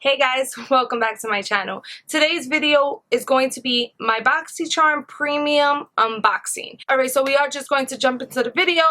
Hey guys, welcome back to my channel. Today's video is going to be my Boxycharm premium unboxing. Alright, so we are just going to jump into the video.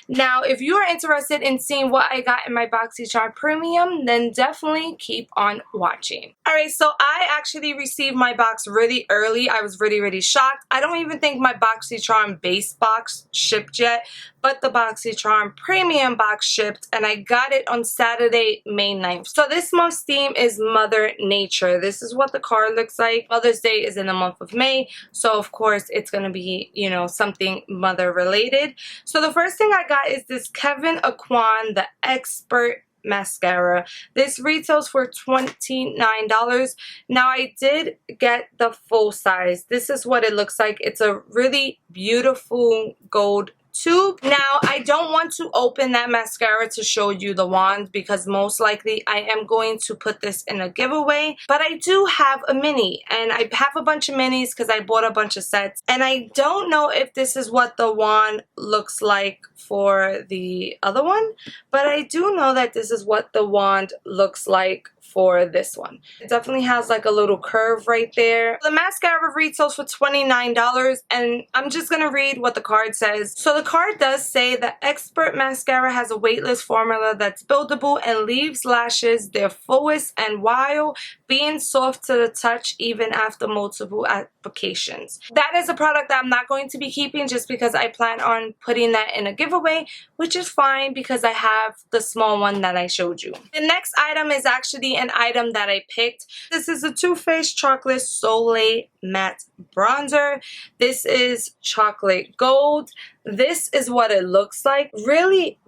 Now, if you are interested in seeing what I got in my Boxycharm premium, then definitely keep on watching. Alright, so I actually received my box really early. I was really shocked. I don't even think my Boxycharm base box shipped yet, but the Boxycharm premium box shipped, and I got it on Saturday, May 9th. So this month's theme is Mother Nature. This is what the card looks like. Mother's Day is in the month of May, so of course it's gonna be, you know, something mother related. So the first thing I got is this Kevyn Aucoin, the Expert mascara. This retails for $29. Now I did get the full size. This is what it looks like. It's a really beautiful gold tube. Now, I don't want to open that mascara to show you the wand because most likely I am going to put this in a giveaway, but I do have a mini, and I have a bunch of minis because I bought a bunch of sets, and I don't know if this is what the wand looks like for the other one, but I do know that this is what the wand looks like for this one. It definitely has like a little curve right there. The mascara retails for $29, and I'm just gonna read what the card says. So the card does say the Expert mascara has a weightless formula that's buildable and leaves lashes their fullest, and while being soft to the touch even after multiple applications. That is a product that I'm not going to be keeping just because I plan on putting that in a giveaway, which is fine because I have the small one that I showed you. The next item is actually an item that I picked. This is a Too Faced Chocolate Soleil Matte Bronzer. This is chocolate gold. This is what it looks like. Really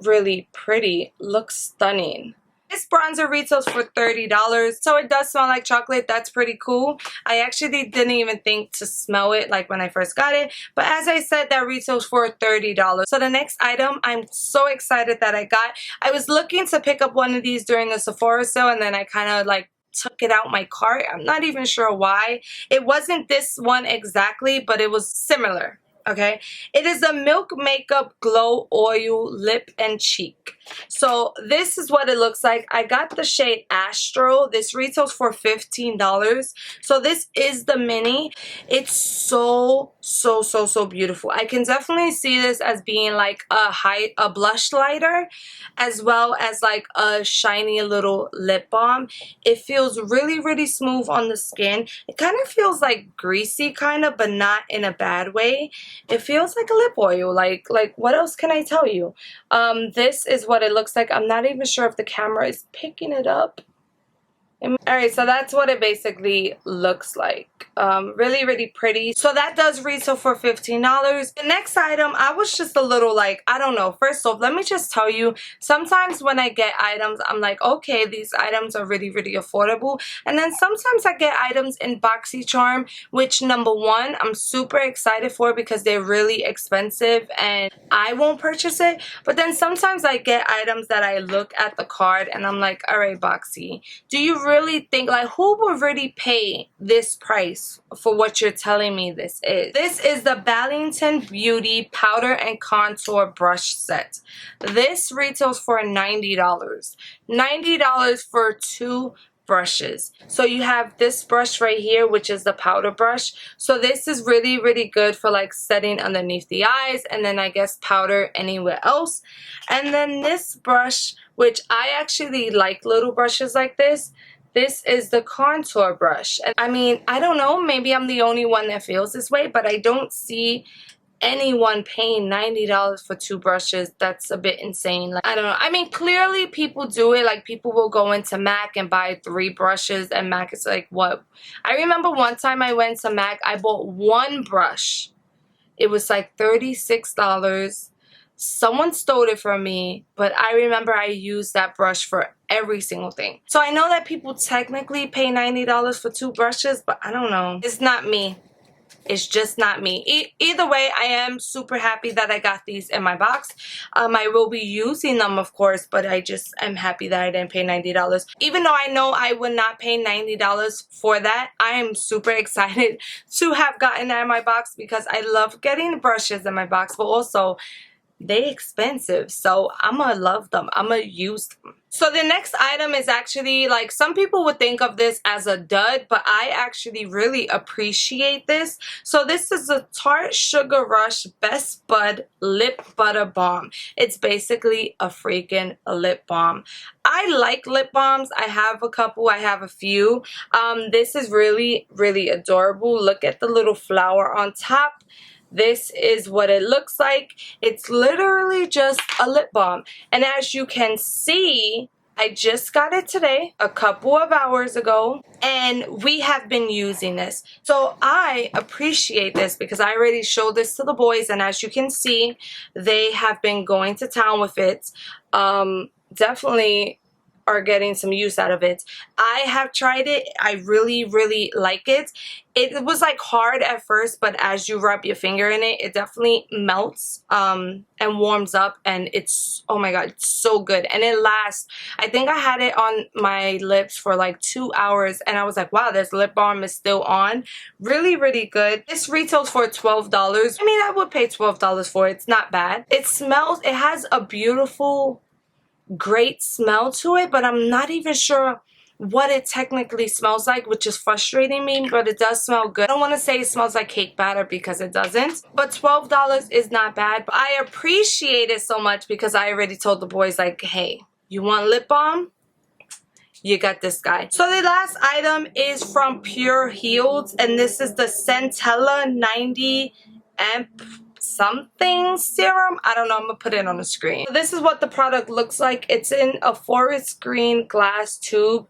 pretty. Looks stunning. This bronzer retails for $30, so it does smell like chocolate. That's pretty cool. I actually didn't even think to smell it like when I first got it, but as I said, that retails for $30. So the next item I'm so excited that I got. I was looking to pick up one of these during the Sephora sale, and then I kind of like took it out my cart. I'm not even sure why. It wasn't this one exactly, but it was similar. Okay, it is a Milk Makeup Glow Oil Lip and Cheek. So this is what it looks like. I got the shade Astro. This retails for $15. So this is the mini. It's so beautiful. I can definitely see this as being like a blush lighter, as well as like a shiny little lip balm. It feels really smooth on the skin. It kind of feels like greasy kind of, but not in a bad way. It feels like a lip oil. Like what else can I tell you? This is what it looks like. I'm not even sure if the camera is picking it up. Alright, so that's what it basically looks like. Really pretty. So that does retail for $15. The next item, I was just a little like, I don't know. First off, let me just tell you, sometimes when I get items, I'm like, okay, these items are really affordable. And then sometimes I get items in Boxycharm, which number one, I'm super excited for because they're really expensive and I won't purchase it. But then sometimes I get items that I look at the card and I'm like, alright, Boxy, do you really think, like, who would really pay this price for what you're telling me this is? This is the Balaton Beauty Powder and Contour Brush Set. This retails for $90. $90 for two brushes. So you have this brush right here, which is the powder brush. So this is really good for like setting underneath the eyes, and then I guess powder anywhere else. And then this brush, which I actually like little brushes like this. This is the contour brush. And I mean, I don't know, maybe I'm the only one that feels this way, but I don't see anyone paying $90 for two brushes. That's a bit insane. Like, I don't know. I mean, clearly people do it. Like, people will go into MAC and buy 3 brushes, and MAC is like, what? I remember one time I went to MAC, I bought one brush. It was like $36. Someone stole it from me, but I remember I used that brush for every single thing. So I know that people technically pay $90 for 2 brushes, but I don't know. It's not me. It's just not me. Either way, I am super happy that I got these in my box. I will be using them, of course, but I just am happy that I didn't pay $90. Even though I know I would not pay $90 for that, I am super excited to have gotten that in my box because I love getting brushes in my box, but also they expensive, so I'ma love them. I'ma use them. So the next item is actually, like, some people would think of this as a dud, but I actually really appreciate this. So this is a Tarte Sugar Rush Best Bud Lip Butter Balm. It's basically a freaking lip balm. I like lip balms. I have a couple. I have a few. This is really, really adorable. Look at the little flower on top. This is what it looks like. It's literally just a lip balm. And as you can see, I just got it today, a couple of hours ago, and we have been using this. So I appreciate this because I already showed this to the boys, and as you can see, they have been going to town with it. Definitely are getting some use out of it. I have tried it. I really, really like it. It was like hard at first, but as you rub your finger in it, it definitely melts and warms up, and it's, oh my god, it's so good. And it lasts. I think I had it on my lips for like 2 hours, and I was like, wow, this lip balm is still on. Really, really good. This retails for $12. I mean, I would pay $12 for it. It's not bad. It smells, it has a beautiful, great smell to it, but I'm not even sure what it technically smells like, which is frustrating me, but it does smell good. I don't want to say it smells like cake batter because it doesn't, but $12 is not bad. But I appreciate it so much because I already told the boys, like, hey, you want lip balm? You got this guy. So the last item is from Pure Healed, and this is the Centella 90 amp something serum. I don't know. I'm gonna put it on the screen. So this is what the product looks like. It's in a forest green glass tube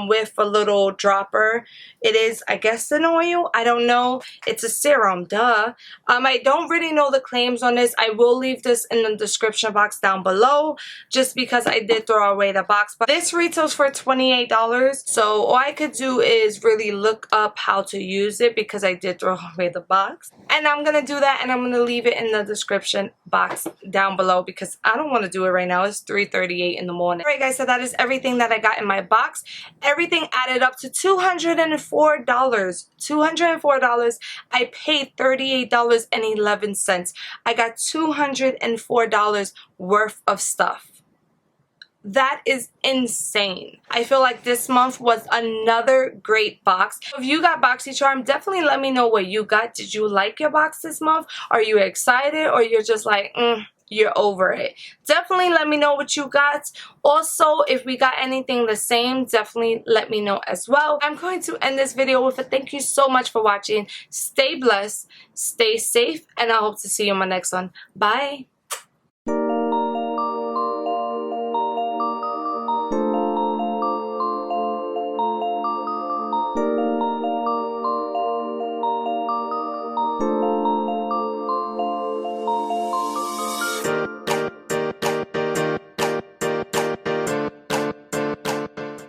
with a little dropper. It is, I guess, an oil. I don't know. It's a serum, duh. I don't really know the claims on this. I will leave this in the description box down below just because I did throw away the box. But this retails for $28. So all I could do is really look up how to use it because I did throw away the box. And I'm gonna do that, and I'm gonna leave it in the description box down below because I don't want to do it right now. It's 3:38 in the morning. Alright guys, so that is everything that I got in my box. Everything added up to $204. $204. I paid $38.11. I got $204 worth of stuff. That is insane. I feel like this month was another great box. If you got Boxycharm, definitely let me know what you got. Did you like your box this month? Are you excited, or you're just like, you're over it? Definitely let me know what you got. Also, if we got anything the same, definitely let me know as well. I'm going to end this video with a thank you so much for watching. Stay blessed, stay safe, and I hope to see you in my next one. Bye.